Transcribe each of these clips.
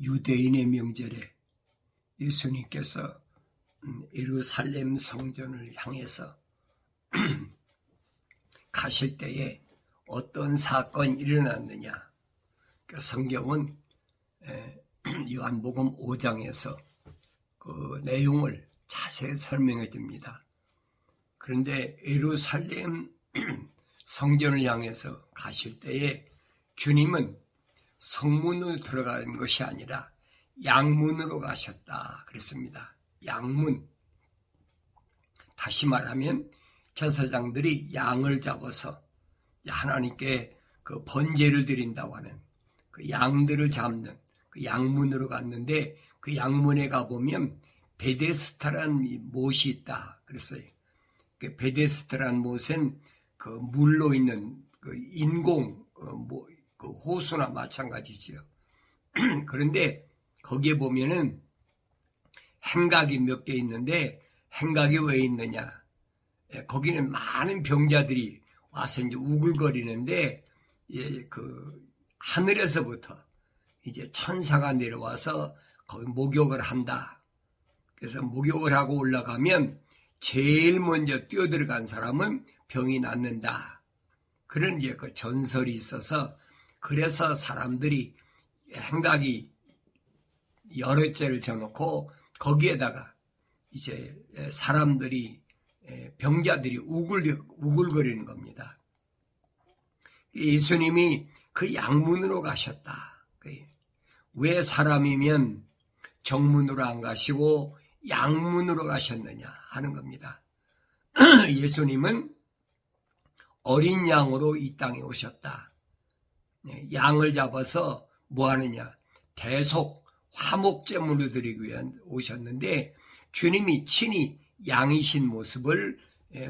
유대인의 명절에 예수님께서 예루살렘 성전을 향해서 가실 때에 어떤 사건이 일어났느냐. 그 성경은 요한복음 5장에서 그 내용을 자세히 설명해 줍니다. 그런데 예루살렘 성전을 향해서 가실 때에 주님은 성문으로 들어가는 것이 아니라 양문으로 가셨다 그랬습니다. 양문. 다시 말하면 제사장들이 양을 잡아서 하나님께 그 번제를 드린다고 하는 그 양들을 잡는 그 양문으로 갔는데, 그 양문에 가보면 베데스다라는 못이 있다 그랬어요. 그 베데스다라는 못은 그 물로 있는 그 인공 그 호수나 마찬가지지요. 그런데 거기에 보면은 행각이 몇 개 있는데, 행각이 왜 있느냐? 거기는 많은 병자들이 와서 이제 우글거리는데, 그 하늘에서부터 이제 천사가 내려와서 거기 목욕을 한다. 그래서 목욕을 하고 올라가면 제일 먼저 뛰어들어간 사람은 병이 낫는다. 그런 이제 그 전설이 있어서, 그래서 사람들이 행각이 여러 째를 져놓고 거기에다가 이제 사람들이 병자들이 우글거리는 겁니다. 예수님이 그 양문으로 가셨다. 왜 사람이면 정문으로 안 가시고 양문으로 가셨느냐 하는 겁니다. 예수님은 어린 양으로 이 땅에 오셨다. 양을 잡아서 뭐 하느냐? 대속 화목제물을 드리기 위해 오셨는데, 주님이 친히 양이신 모습을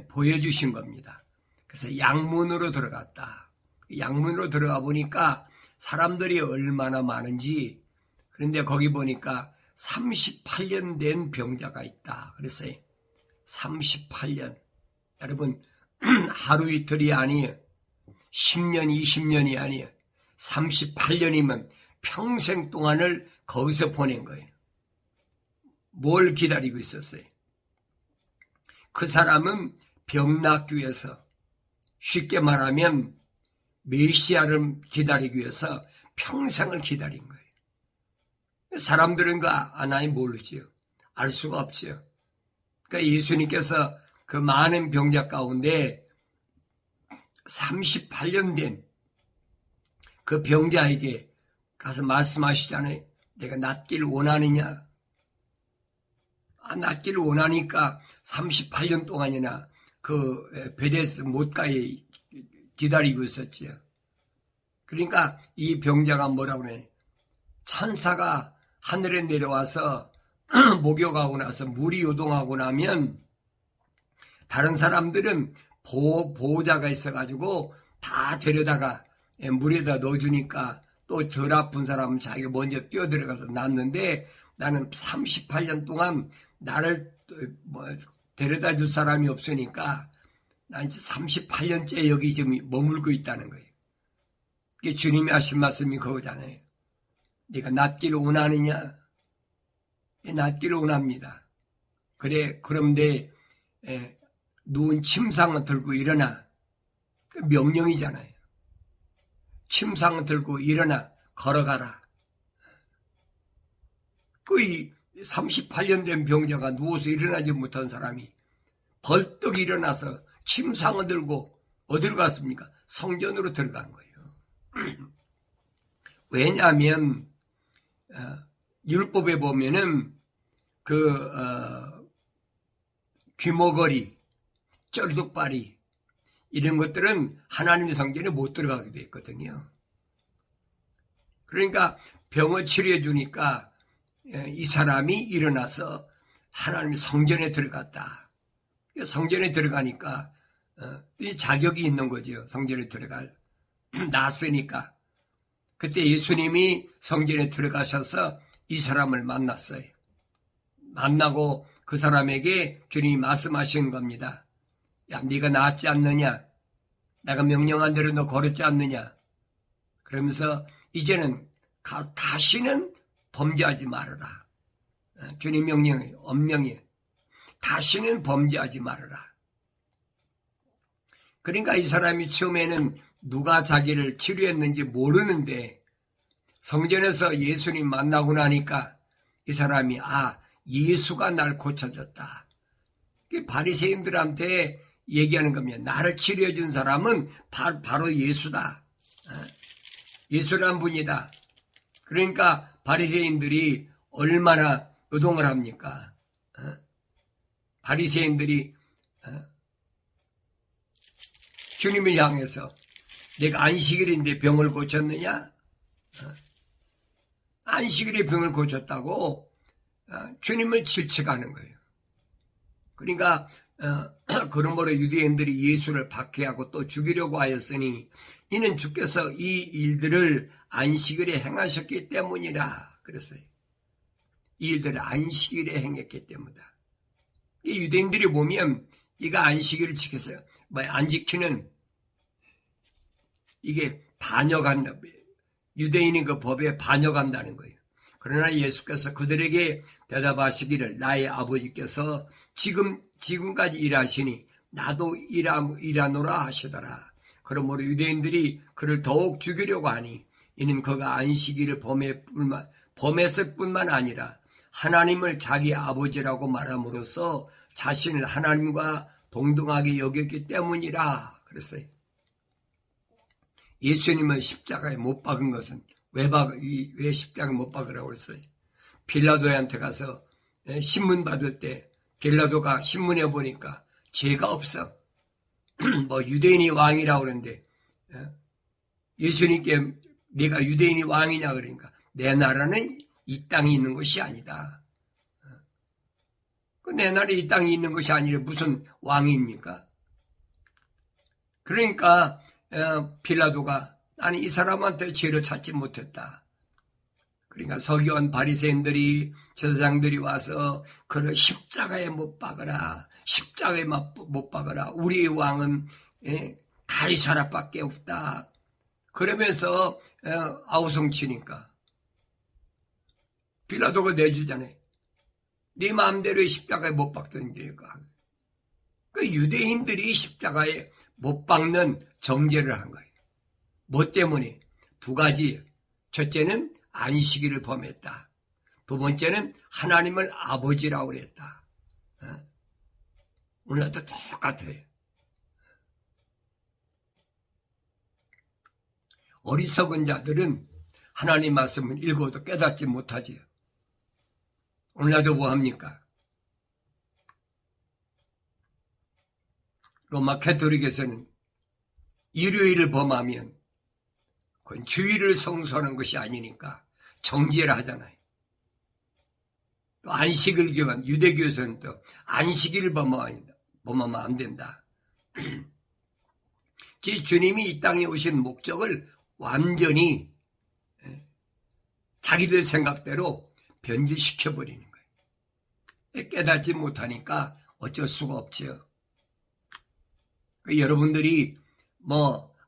보여주신 겁니다. 그래서 양문으로 들어갔다. 양문으로 들어가 보니까 사람들이 얼마나 많은지, 그런데 거기 보니까 38년 된 병자가 있다 그랬어요. 38년. 여러분, 하루 이틀이 아니에요. 10년, 20년이 아니에요. 38년이면 평생 동안을 거기서 보낸 거예요. 뭘 기다리고 있었어요? 그 사람은 병 낫기 위해서, 쉽게 말하면 메시아를 기다리기 위해서 평생을 기다린 거예요. 사람들은 그 하나님 모르지요. 알 수가 없지요. 그러니까 예수님께서 그 많은 병자 가운데 38년 된 그 병자에게 가서 말씀하시잖아요. 내가 낫기를 원하느냐? 낫기를 원하니까 38년 동안이나 그 베데스다 못가에 기다리고 있었지요. 그러니까 이 병자가 뭐라고 그래? 천사가 하늘에 내려와서 목욕하고 나서 물이 요동하고 나면 다른 사람들은 보호자가 있어가지고 다 데려다가 물에다 넣어주니까 또 덜 아픈 사람은 자기가 먼저 뛰어들어가서 낫는데, 나는 38년 동안 나를 데려다 줄 사람이 없으니까 난 38년째 여기 지금 머물고 있다는 거예요. 이게 주님이 하신 말씀이 그거잖아요. 네가 낫기를 원하느냐? 낫기를 원합니다. 그래, 그런데 누운 침상을 들고 일어나. 그 명령이잖아요. 침상을 들고 일어나, 걸어가라. 그 38년 된 병자가 누워서 일어나지 못한 사람이 벌떡 일어나서 침상을 들고 어디로 갔습니까? 성전으로 들어간 거예요. 왜냐하면 율법에 보면은 귀머거리, 쩔뚝발이 이런 것들은 하나님의 성전에 못 들어가게 돼 있거든요. 그러니까 병을 치료해 주니까 이 사람이 일어나서 하나님의 성전에 들어갔다. 성전에 들어가니까 이 자격이 있는 거죠. 성전에 들어갈. 낫으니까. 그때 예수님이 성전에 들어가셔서 이 사람을 만났어요. 만나고 그 사람에게 주님이 말씀하신 겁니다. 야, 네가 나았지 않느냐? 내가 명령한 대로 너 걸었지 않느냐? 그러면서 이제는 다시는 범죄하지 말아라. 주님 명령이 엄명이에요. 다시는 범죄하지 말아라. 그러니까 이 사람이 처음에는 누가 자기를 치료했는지 모르는데 성전에서 예수님 만나고 나니까 이 사람이 예수가 날 고쳐줬다. 바리새인들한테 얘기하는 겁니다. 나를 치료해 준 사람은 바로 예수다. 예수란 분이다. 그러니까 바리새인들이 얼마나 의동을 합니까? 바리새인들이 주님을 향해서 내가 안식일인데 병을 고쳤느냐? 안식일에 병을 고쳤다고 주님을 질책하는 거예요. 그러니까 그러므로 유대인들이 예수를 박해하고 또 죽이려고 하였으니 이는 주께서 이 일들을 안식일에 행하셨기 때문이라 그랬어요. 이 일들을 안식일에 행했기 때문이다. 이 유대인들이 보면 이가 안식일을 지켰어요. 안 지키는 이게 반역한다. 유대인이 그 법에 반역한다는 거예요. 그러나 예수께서 그들에게 대답하시기를 나의 아버지께서 지금까지 일하시니 나도 일하노라 하시더라. 그러므로 유대인들이 그를 더욱 죽이려고 하니 이는 그가 안식일을 범했을 뿐만 아니라 하나님을 자기 아버지라고 말함으로써 자신을 하나님과 동등하게 여겼기 때문이라 그랬어요. 예수님을 십자가에 못 박은 것은 왜 십자가에 못 박으라고 그랬어요? 빌라도한테 가서 신문 받을 때 빌라도가 신문에 보니까 죄가 없어. 유대인이 왕이라고 그러는데 예수님께 네가 유대인이 왕이냐 그러니까 내 나라는 이 땅에 있는 것이 아니다. 내 나라에 이 땅에 있는 것이 아니라 무슨 왕입니까? 그러니까 빌라도가 나는 이 사람한테 죄를 찾지 못했다. 그러니까 서기관 바리새인들이 제사장들이 와서 그를 십자가에 못 박아라. 십자가에 못 박아라. 우리의 왕은 가이사라밖에 없다. 그러면서 아우성치니까 빌라도가 내주잖아요. 네 마음대로 십자가에 못 박던데. 그 유대인들이 십자가에 못 박는 정죄를 한 거예요. 뭐 때문에? 두 가지. 첫째는 안식일을 범했다. 두 번째는 하나님을 아버지라고 그랬다. 오늘도 똑같아요. 어리석은 자들은 하나님 말씀을 읽어도 깨닫지 못하지요. 오늘날도 뭐합니까? 로마 가톨릭에서는 일요일을 범하면 그건 주일을 성수하는 것이 아니니까 정죄를 하잖아요. 또 안식을 교한 유대교에서는 또 안식일을 범하면 안 된다. 주님이 이 땅에 오신 목적을 완전히 자기들 생각대로 변질시켜버리는 거예요. 깨닫지 못하니까 어쩔 수가 없죠. 여러분들이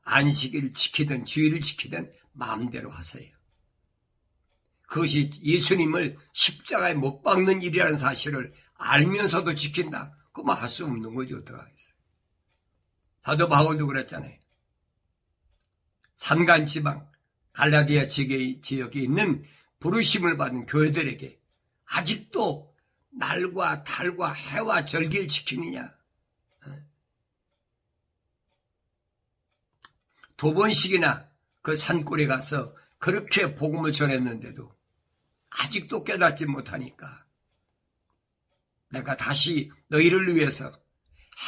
안식일을 지키든 주일을 지키든 마음대로 하세요. 그것이 예수님을 십자가에 못 박는 일이라는 사실을 알면서도 지킨다. 그러면 할 수 없는 거죠. 어떡하겠어요. 사도 바울도 그랬잖아요. 산간지방 갈라디아 지역에 있는 부르심을 받은 교회들에게 아직도 날과 달과 해와 절기를 지키느냐. 2번씩이나 그 산골에 가서 그렇게 복음을 전했는데도 아직도 깨닫지 못하니까 내가 다시 너희를 위해서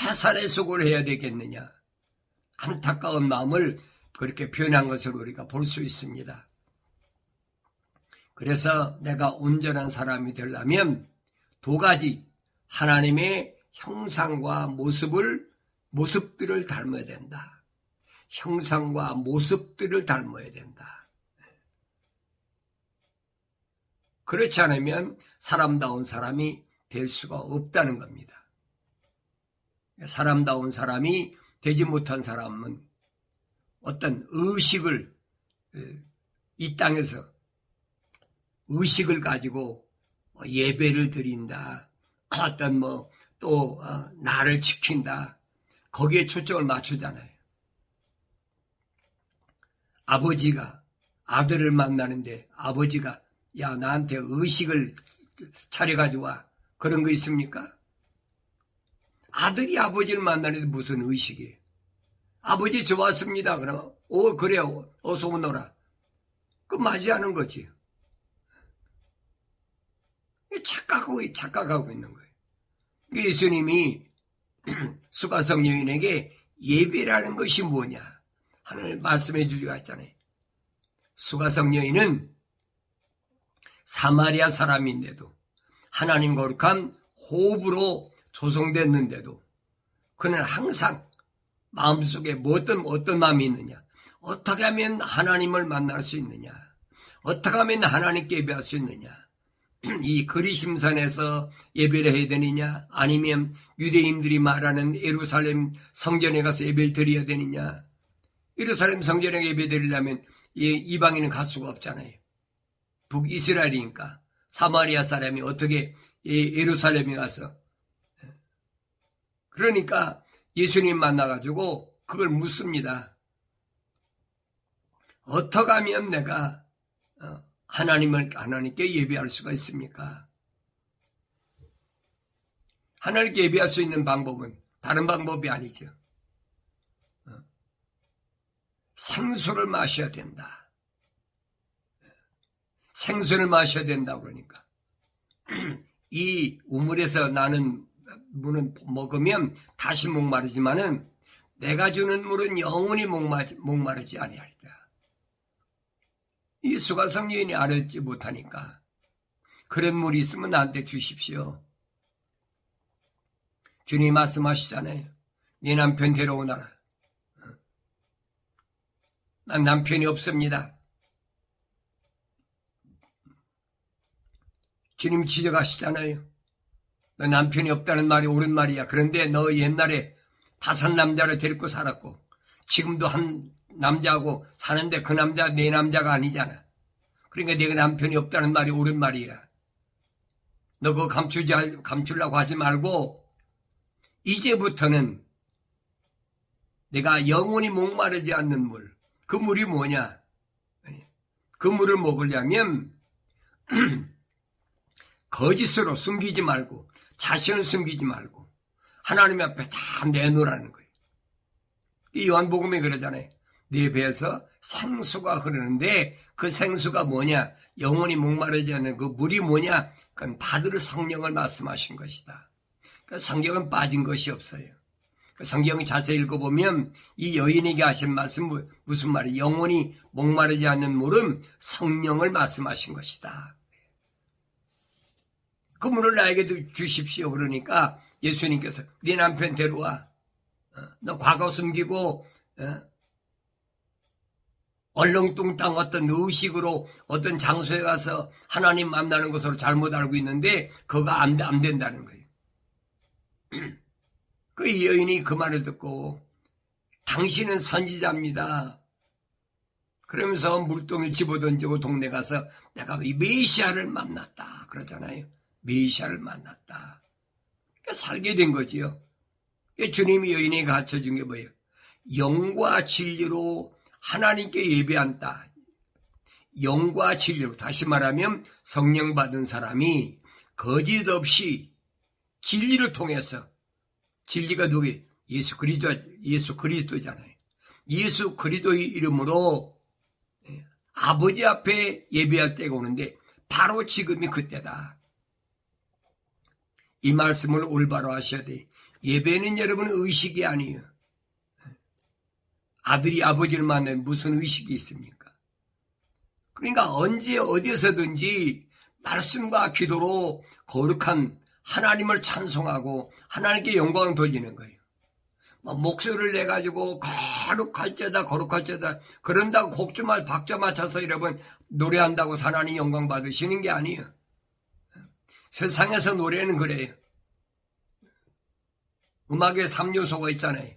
해산의 수고를 해야 되겠느냐. 안타까운 마음을 그렇게 표현한 것을 우리가 볼 수 있습니다. 그래서 내가 온전한 사람이 되려면 두 가지 하나님의 형상과 모습들을 닮아야 된다. 형상과 모습들을 닮아야 된다. 그렇지 않으면 사람다운 사람이 될 수가 없다는 겁니다. 사람다운 사람이 되지 못한 사람은 어떤 의식을 이 땅에서 의식을 가지고 예배를 드린다. 어떤 또 나를 지킨다. 거기에 초점을 맞추잖아요. 아버지가 아들을 만나는데 아버지가 야 나한테 의식을 차려가지고 와. 그런 거 있습니까? 아들이 아버지를 만나는데 무슨 의식이에요? 아버지 저 왔습니다. 그러면 그래요. 어서 오너라. 그 맞이하는 거지. 착각하고 있는 거예요. 예수님이 수가성 여인에게 예배라는 것이 뭐냐 하늘 말씀해 주시고 있잖아요. 수가성 여인은 사마리아 사람인데도 하나님 거룩한 호흡으로 조성됐는데도 그는 항상 마음속에 어떤 마음이 있느냐, 어떻게 하면 하나님을 만날 수 있느냐, 어떻게 하면 하나님께 예배할 수 있느냐, 이 그리심산에서 예배를 해야 되느냐, 아니면 유대인들이 말하는 예루살렘 성전에 가서 예배를 드려야 되느냐. 예루살렘 성전에 예배 드리려면 이방인은 갈 수가 없잖아요. 북이스라엘이니까 사마리아 사람이 어떻게 예루살렘에 가서. 그러니까 예수님 만나가지고 그걸 묻습니다. 어떻게 하면 내가 하나님께 예배할 수가 있습니까? 하나님께 예배할 수 있는 방법은 다른 방법이 아니죠. 생수를 마셔야 된다. 생수를 마셔야 된다 그러니까 이 우물에서 나는 물은 먹으면 다시 목마르지만은 내가 주는 물은 영원히 목마르지 아니하리라. 이 수가성 여인이 알지 못하니까 그런 물이 있으면 나한테 주십시오. 주님 말씀하시잖아요. 네 남편 데려오너라. 난 남편이 없습니다. 주님 지적하시잖아요. 너 남편이 없다는 말이 옳은 말이야. 그런데 너 옛날에 5 남자를 데리고 살았고 지금도 한 남자하고 사는데 그 남자 내 남자가 아니잖아. 그러니까 내가 남편이 없다는 말이 옳은 말이야. 너 그거 감추려고 하지 말고 이제부터는 내가 영원히 목마르지 않는 물, 그 물이 뭐냐? 그 물을 먹으려면 거짓으로 숨기지 말고 자신을 숨기지 말고 하나님 앞에 다 내놓으라는 거예요. 이 요한복음에 그러잖아요. 네 배에서 생수가 흐르는데 그 생수가 뭐냐? 영원히 목마르지 않는 그 물이 뭐냐? 그건 받을 성령을 말씀하신 것이다. 그러니까 성경은 빠진 것이 없어요. 성경을 자세히 읽어보면 이 여인에게 하신 말씀 무슨 말이에요? 영원히 목마르지 않는 물은 성령을 말씀하신 것이다. 그 물을 나에게도 주십시오. 그러니까 예수님께서 네 남편 데려와. 너 과거 숨기고 얼렁뚱땅 어떤 의식으로 어떤 장소에 가서 하나님 만나는 것으로 잘못 알고 있는데 그거 안 된다는 거예요. 그 여인이 그 말을 듣고 당신은 선지자입니다. 그러면서 물동을 집어던지고 동네 가서 내가 이 메시아를 만났다 그러잖아요. 메시아를 만났다. 그러니까 살게 된 거지요. 주님이 여인에게 가르쳐준 게 뭐예요? 영과 진리로 하나님께 예배한다. 영과 진리로, 다시 말하면 성령 받은 사람이 거짓 없이 진리를 통해서, 진리가 누구예요? 예수 그리스도잖아요. 예수 그리스도의 이름으로 아버지 앞에 예배할 때가 오는데 바로 지금이 그때다. 이 말씀을 올바로 하셔야 돼. 예배는 여러분 의식이 아니에요. 아들이 아버지를 만나면 무슨 의식이 있습니까? 그러니까 언제 어디서든지 말씀과 기도로 거룩한 하나님을 찬송하고 하나님께 영광을 돌리는 거예요. 목소리를 내가지고 거룩할지어다 그런다고 곡주말 박자 맞춰서 여러분 노래한다고 하나님 영광 받으시는 게 아니에요. 세상에서 노래는 그래요. 음악에 3요소가 있잖아요.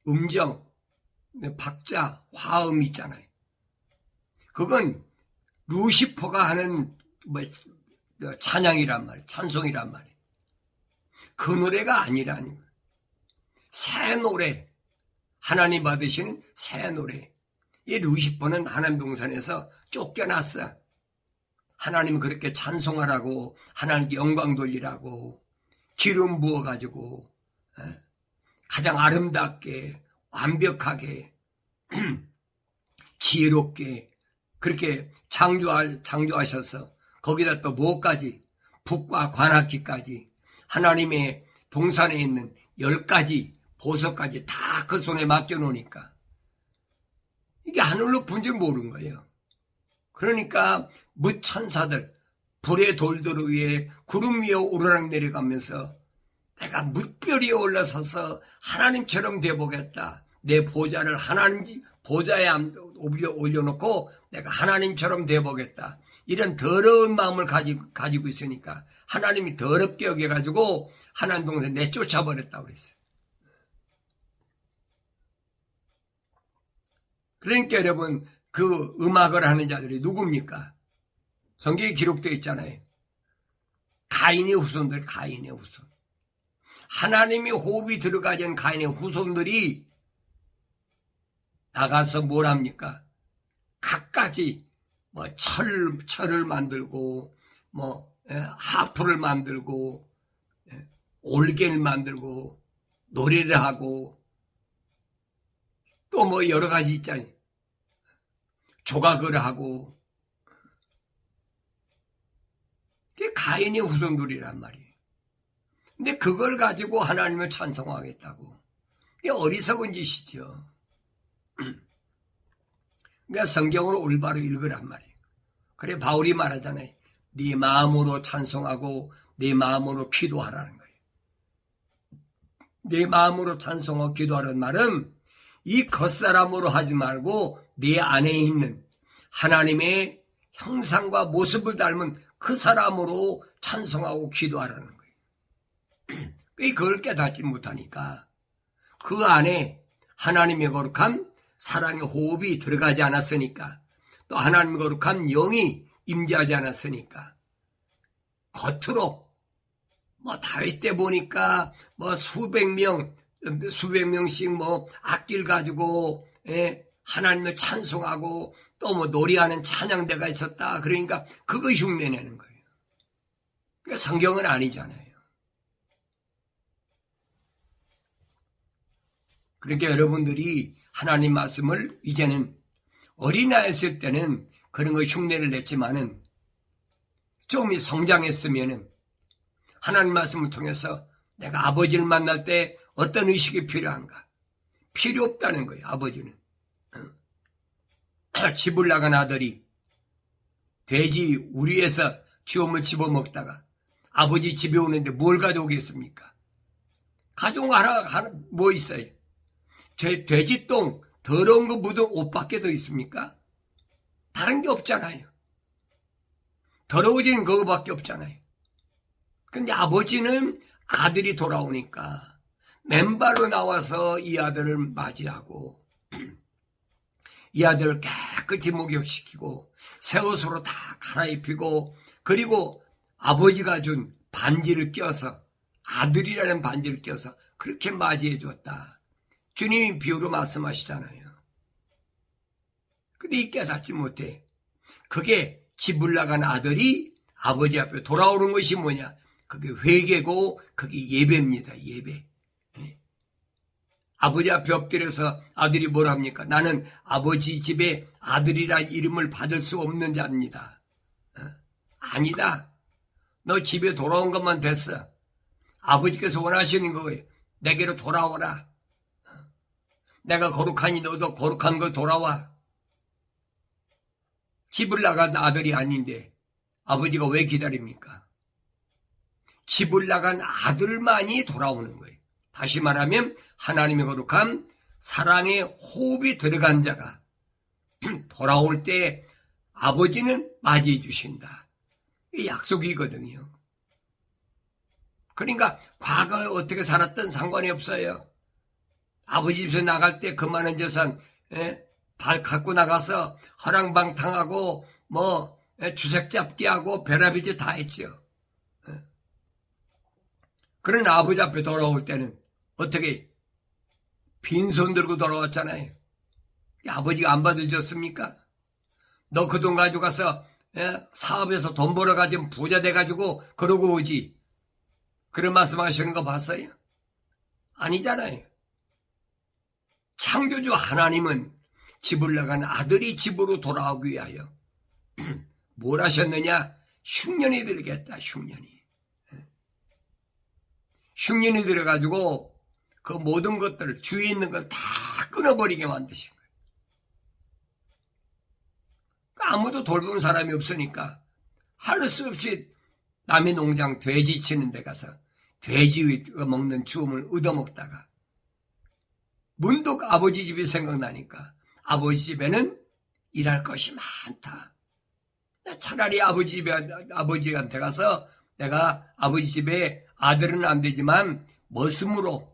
음정, 박자, 화음 있잖아요. 그건 루시퍼가 하는 찬양이란 말이에요. 찬송이란 말이에요. 그 노래가 아니라니. 새 노래. 하나님 받으시는 새 노래. 이 루시퍼는 하나님 동산에서 쫓겨났어. 하나님 그렇게 찬송하라고, 하나님께 영광 돌리라고, 기름 부어가지고, 가장 아름답게, 완벽하게, 지혜롭게, 그렇게 창조하셔서, 거기다 또 뭐까지, 북과 관악기까지, 하나님의 동산에 있는 10가지 보석까지 다 그 손에 맡겨놓으니까, 이게 하늘로 분 줄 모르는 거예요. 그러니까 뭇천사들, 불의 돌들 위에 구름 위에 오르락 내려가면서 내가 뭇별 위에 올라서서 하나님처럼 돼보겠다. 내 보좌를 하나님 보좌에 올려놓고 내가 하나님처럼 돼보겠다. 이런 더러운 마음을 가지고 있으니까 하나님이 더럽게 여겨가지고 하나님 동생 내쫓아버렸다고 그랬어요. 그러니까 여러분, 그 음악을 하는 자들이 누굽니까? 성경에 기록되어 있잖아요. 가인의 후손들, 가인의 후손. 하나님이 호흡이 들어가지 않은 가인의 후손들이 나가서 뭘 합니까? 갖가지, 철을 만들고, 하프를 만들고, 올개를 만들고, 노래를 하고, 또 여러 가지 있잖아요. 조각을 하고, 그게 가인의 후손들이란 말이에요. 근데 그걸 가지고 하나님을 찬송하겠다고. 이게 어리석은 짓이죠. 그러니까 성경으로 올바로 읽으란 말이에요. 그래 바울이 말하잖아요. 네 마음으로 찬송하고 네 마음으로 기도하라는 거예요. 네 마음으로 찬송하고 기도하라는 말은 이 겉사람으로 하지 말고 네 안에 있는 하나님의 형상과 모습을 닮은 그 사람으로 찬송하고 기도하라는 거예요. 그걸 깨닫지 못하니까 그 안에 하나님의 거룩한 사랑의 호흡이 들어가지 않았으니까, 또 하나님의 거룩한 영이 임재하지 않았으니까, 겉으로 다윗 때 보니까 수백 명씩 악기를 가지고 하나님을 찬송하고 또 노래하는 찬양대가 있었다. 그러니까 그거 흉내내는 거예요. 그러니까 성경은 아니잖아요. 그러니까 여러분들이 하나님 말씀을 이제는 어린아이였을 때는 그런 거 흉내를 냈지만은 좀 성장했으면은 하나님 말씀을 통해서 내가 아버지를 만날 때 어떤 의식이 필요한가? 필요 없다는 거예요, 아버지는. 집을 나간 아들이 돼지 우리에서 쥐엄을 집어먹다가 아버지 집에 오는데 뭘 가져오겠습니까? 가져온 거 하나 뭐 있어요? 돼지똥, 더러운 거 묻은 옷밖에 더 있습니까? 다른 게 없잖아요. 더러워진 그거밖에 없잖아요. 근데 아버지는 아들이 돌아오니까 맨발로 나와서 이 아들을 맞이하고 이 아들을 깨끗이 목욕시키고 새 옷으로 다 갈아입히고, 그리고 아버지가 준 반지를 껴서, 아들이라는 반지를 껴서 그렇게 맞이해 줬다. 주님이 비유로 말씀하시잖아요. 근데 이 깨닫지 못해. 그게 집을 나간 아들이 아버지 앞에 돌아오는 것이 뭐냐? 그게 회개고 그게 예배입니다. 예배. 아버지 앞에 엎드려서 아들이 뭘 합니까? 나는 아버지 집에 아들이라 이름을 받을 수 없는 자입니다. 아니다. 너 집에 돌아온 것만 됐어. 아버지께서 원하시는 거예요. 내게로 돌아오라. 내가 거룩하니 너도 거룩한 거 돌아와. 집을 나간 아들이 아닌데 아버지가 왜 기다립니까? 집을 나간 아들만이 돌아오는 거예요. 다시 말하면 하나님의 거룩한 사랑의 호흡이 들어간 자가 돌아올 때 아버지는 맞이해 주신다. 이 약속이거든요. 그러니까 과거에 어떻게 살았든 상관이 없어요. 아버지 집에서 나갈 때 그 많은 재산 발 갖고 나가서 허랑방탕하고 주색 잡기하고 벼라비지 다 했죠. 그러나 아버지 앞에 돌아올 때는 어떻게 빈손 들고 돌아왔잖아요. 아버지가 안 받아줬습니까? 너 그 돈 가지고 가서 사업에서 돈 벌어가지고 부자 돼가지고 그러고 오지. 그런 말씀하시는 거 봤어요? 아니잖아요. 창조주 하나님은 집을 나간 아들이 집으로 돌아오기 위하여 뭘 하셨느냐? 흉년이 들겠다. 흉년이 들어가지고 그 모든 것들을 주위에 있는 걸 다 끊어버리게 만드신 거예요. 아무도 돌보는 사람이 없으니까 할 수 없이 남의 농장 돼지 치는 데 가서 돼지가 먹는 주움을 얻어먹다가 문득 아버지 집이 생각나니까 아버지 집에는 일할 것이 많다. 차라리 아버지한테 가서 내가 아버지 집에 아들은 안 되지만 머슴으로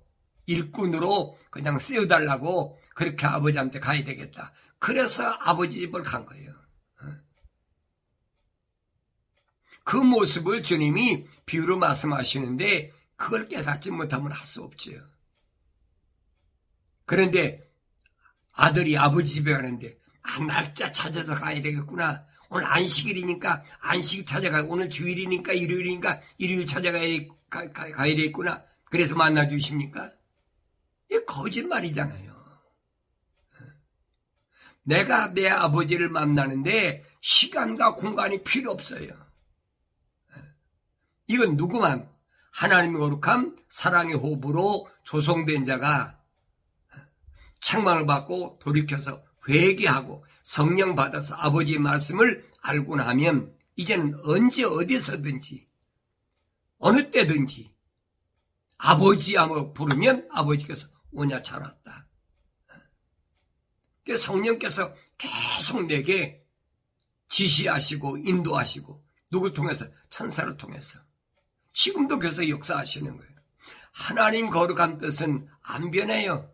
일꾼으로 그냥 쓰여달라고 그렇게 아버지한테 가야 되겠다. 그래서 아버지 집을 간 거예요. 그 모습을 주님이 비유로 말씀하시는데 그걸 깨닫지 못하면 할 수 없지요. 그런데 아들이 아버지 집에 가는데 날짜 찾아서 가야 되겠구나. 오늘 안식일이니까 안식 찾아가. 오늘 주일이니까 일요일이니까 일요일 찾아가야 되겠구나. 그래서 만나주십니까? 이게 거짓말이잖아요. 내가 내 아버지를 만나는데 시간과 공간이 필요 없어요. 이건 누구만 하나님의 거룩함 사랑의 호흡으로 조성된 자가 책망을 받고 돌이켜서 회개하고 성령 받아서 아버지의 말씀을 알고 나면 이제는 언제 어디서든지 어느 때든지 아버지 하고 부르면 아버지께서 오냐 잘 왔다. 성령께서 계속 내게 지시하시고 인도하시고 누굴 통해서? 천사를 통해서. 지금도 계속 역사하시는 거예요. 하나님 거룩한 뜻은 안 변해요.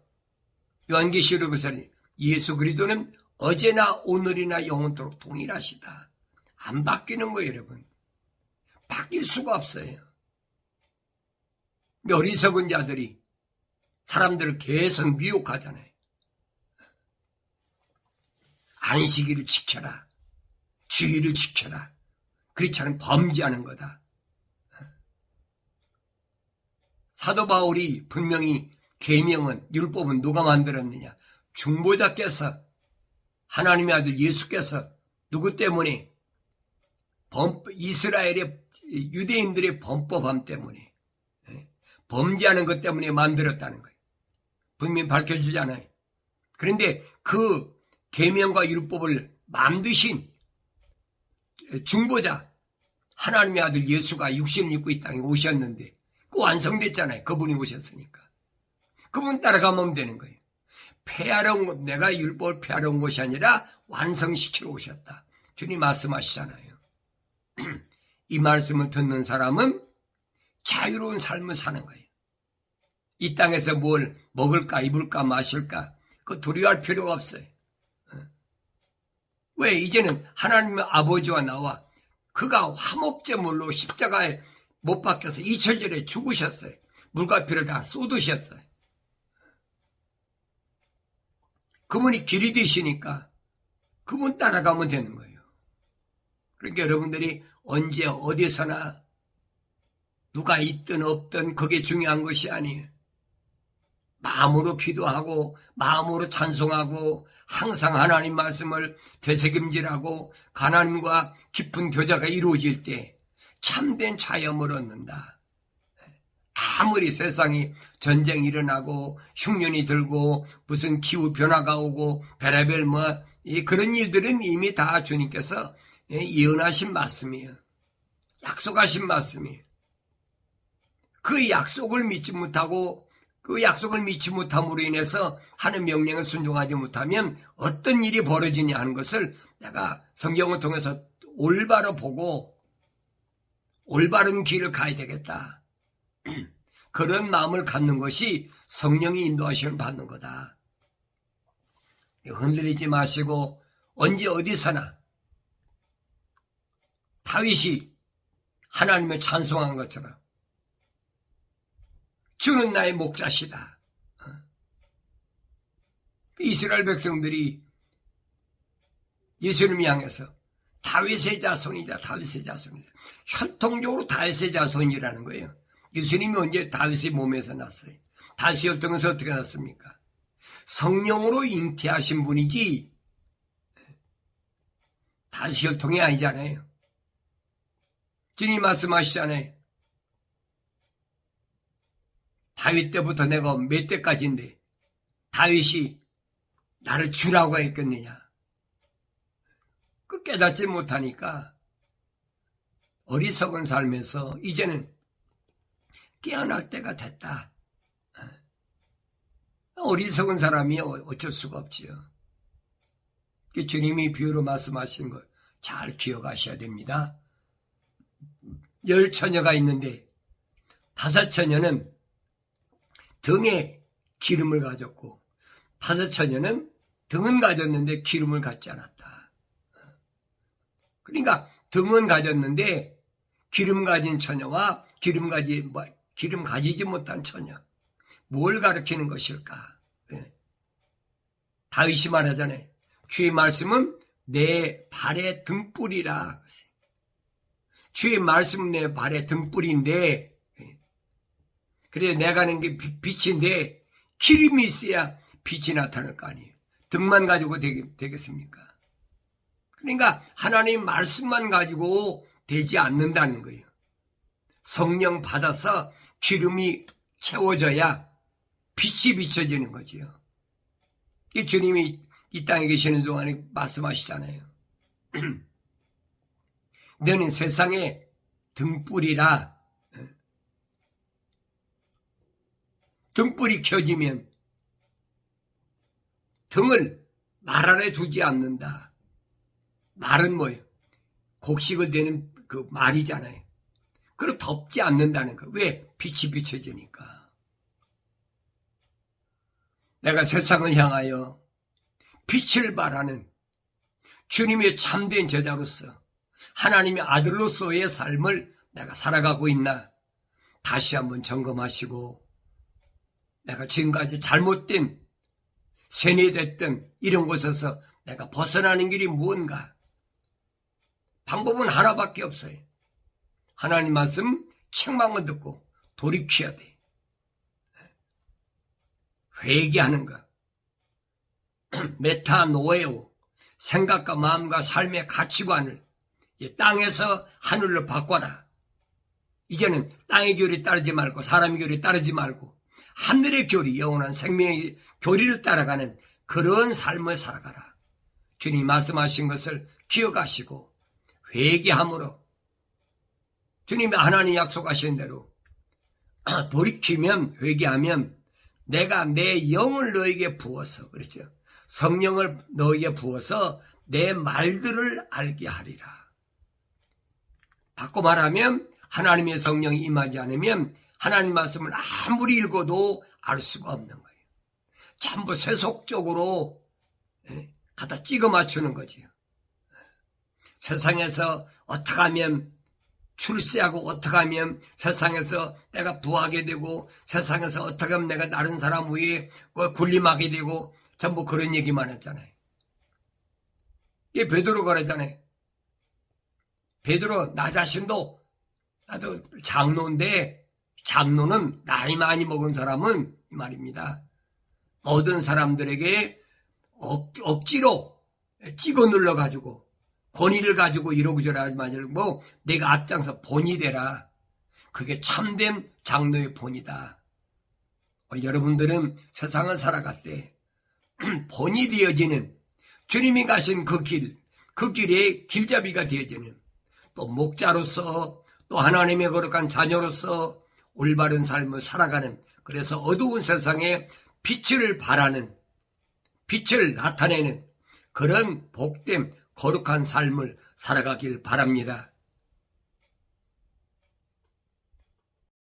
요한계시록에서는 예수 그리스도는 어제나 오늘이나 영원토록 동일하시다. 안 바뀌는 거예요, 여러분. 바뀔 수가 없어요. 어리석은 자들이 사람들을 계속 미혹하잖아요. 안식일을 지켜라. 주일을 지켜라. 그렇지 않으면 범죄하는 거다. 사도 바울이 분명히 계명은 율법은 누가 만들었느냐? 중보자께서 하나님의 아들 예수께서 누구 때문에? 이스라엘의 유대인들의 범법함 때문에 범죄하는 것 때문에 만들었다는 거예요. 분명히 밝혀주잖아요. 그런데 그 계명과 율법을 만드신 중보자 하나님의 아들 예수가 육신을 입고 이 땅에 오셨는데 그 완성됐잖아요. 그분이 오셨으니까. 그분 따라가면 되는 거예요. 내가 율법을 폐하러 온 것이 아니라 완성시키러 오셨다. 주님 말씀하시잖아요. 이 말씀을 듣는 사람은 자유로운 삶을 사는 거예요. 이 땅에서 뭘 먹을까 입을까 마실까 그거 두려워할 필요가 없어요. 왜? 이제는 하나님의 아버지와 나와 그가 화목제물로 십자가에 못 박혀서 이철절에 죽으셨어요. 물과 피를 다 쏟으셨어요. 그분이 길이 되시니까 그분 따라가면 되는 거예요. 그러니까 여러분들이 언제 어디서나 누가 있든 없든 그게 중요한 것이 아니에요. 마음으로 기도하고 마음으로 찬송하고 항상 하나님 말씀을 되새김질하고 하나님과 깊은 교제가 이루어질 때 참된 자유함을 얻는다. 아무리 세상이 전쟁이 일어나고 흉년이 들고 무슨 기후 변화가 오고 별의별 그런 일들은 이미 다 주님께서 예언하신 말씀이에요. 약속하신 말씀이에요. 그 약속을 믿지 못하고 그 약속을 믿지 못함으로 인해서 하는 명령을 순종하지 못하면 어떤 일이 벌어지냐 하는 것을 내가 성경을 통해서 올바로 보고 올바른 길을 가야 되겠다. 그런 마음을 갖는 것이 성령이 인도하심을 받는 거다. 흔들리지 마시고 언제 어디서나 다윗이 하나님을 찬송한 것처럼 주는 나의 목자시다. 이스라엘 백성들이 예수님을 향해서 다윗의 자손이다, 다윗의 자손이다. 혈통적으로 다윗의 자손이라는 거예요. 예수님이 언제 다윗의 몸에서 났어요? 다윗의 혈통에서 어떻게 났습니까? 성령으로 잉태하신 분이지 다윗의 혈통이 아니잖아요. 주님 말씀하시잖아요. 다윗 때부터 내가 몇 때까지인데 다윗이 나를 주라고 했겠느냐. 그 깨닫지 못하니까 어리석은 삶에서 이제는 깨어날 때가 됐다. 어리석은 사람이 어쩔 수가 없지요. 주님이 비유로 말씀하신 걸 잘 기억하셔야 됩니다. 10처녀가 있는데 5처녀는 등에 기름을 가졌고 5처녀는 등은 가졌는데 기름을 갖지 않았다. 그러니까 등은 가졌는데 기름 가진 처녀와 기름 가지지 못한 처녀, 뭘 가리키는 것일까? 다윗이 말하잖아요. 주의 말씀은 내 발의 등불이라. 주의 말씀은 내 발의 등불인데, 그래 내가 가는 게 빛인데 기름이 있어야 빛이 나타날 거 아니에요. 등만 가지고 되겠습니까? 그러니까 하나님 말씀만 가지고 되지 않는다는 거예요. 성령 받아서 기름이 채워져야 빛이 비춰지는 거지요. 이 주님이 이 땅에 계시는 동안에 말씀하시잖아요. 너는 세상의 등불이라. 등불이 켜지면 등을 말 아래 두지 않는다. 말은 뭐예요? 곡식을 내는 그 말이잖아요. 그리고 덮지 않는다는 거. 왜? 빛이 비춰지니까. 내가 세상을 향하여 빛을 발하는 주님의 참된 제자로서 하나님의 아들로서의 삶을 내가 살아가고 있나? 다시 한번 점검하시고 내가 지금까지 잘못된 세뇌됐던 이런 곳에서 내가 벗어나는 길이 무언가? 방법은 하나밖에 없어요. 하나님 말씀 책망을 듣고 돌이켜야 돼. 회개하는 것. 메타노에오, 생각과 마음과 삶의 가치관을 땅에서 하늘로 바꿔라. 이제는 땅의 교리 따르지 말고 사람의 교리 따르지 말고 하늘의 교리, 영원한 생명의 교리를 따라가는 그런 삶을 살아가라. 주님 말씀하신 것을 기억하시고 회개함으로 주님이 하나님 약속하신 대로 돌이키면, 회개하면 내가 내 영을 너에게 부어서, 그렇죠? 성령을 너에게 부어서 내 말들을 알게 하리라. 바꿔 말하면 하나님의 성령이 임하지 않으면 하나님 말씀을 아무리 읽어도 알 수가 없는 거예요. 전부 세속적으로 갖다 찍어 맞추는 거지요. 세상에서 어떻게 하면 출세하고 어떻게 하면 세상에서 내가 부하게 되고 세상에서 어떻게 하면 내가 다른 사람 위에 군림하게 되고 전부 그런 얘기만 했잖아요. 이게 베드로가 그러잖아요. 베드로 나 자신도 나도 장로인데 장로는 나이 많이 먹은 사람은 이 말입니다. 모든 사람들에게 억지로 찍어 눌러가지고 권위를 가지고 이러고 저러고 말고 내가 앞장서 본이 되라. 그게 참된 장로의 본이다. 여러분들은 세상을 살아갈 때 본이 되어지는 주님이 가신 그 길의 길잡이가 되어지는 또 목자로서 또 하나님의 거룩한 자녀로서 올바른 삶을 살아가는, 그래서 어두운 세상에 빛을 발하는, 빛을 나타내는 그런 복된 거룩한 삶을 살아가길 바랍니다.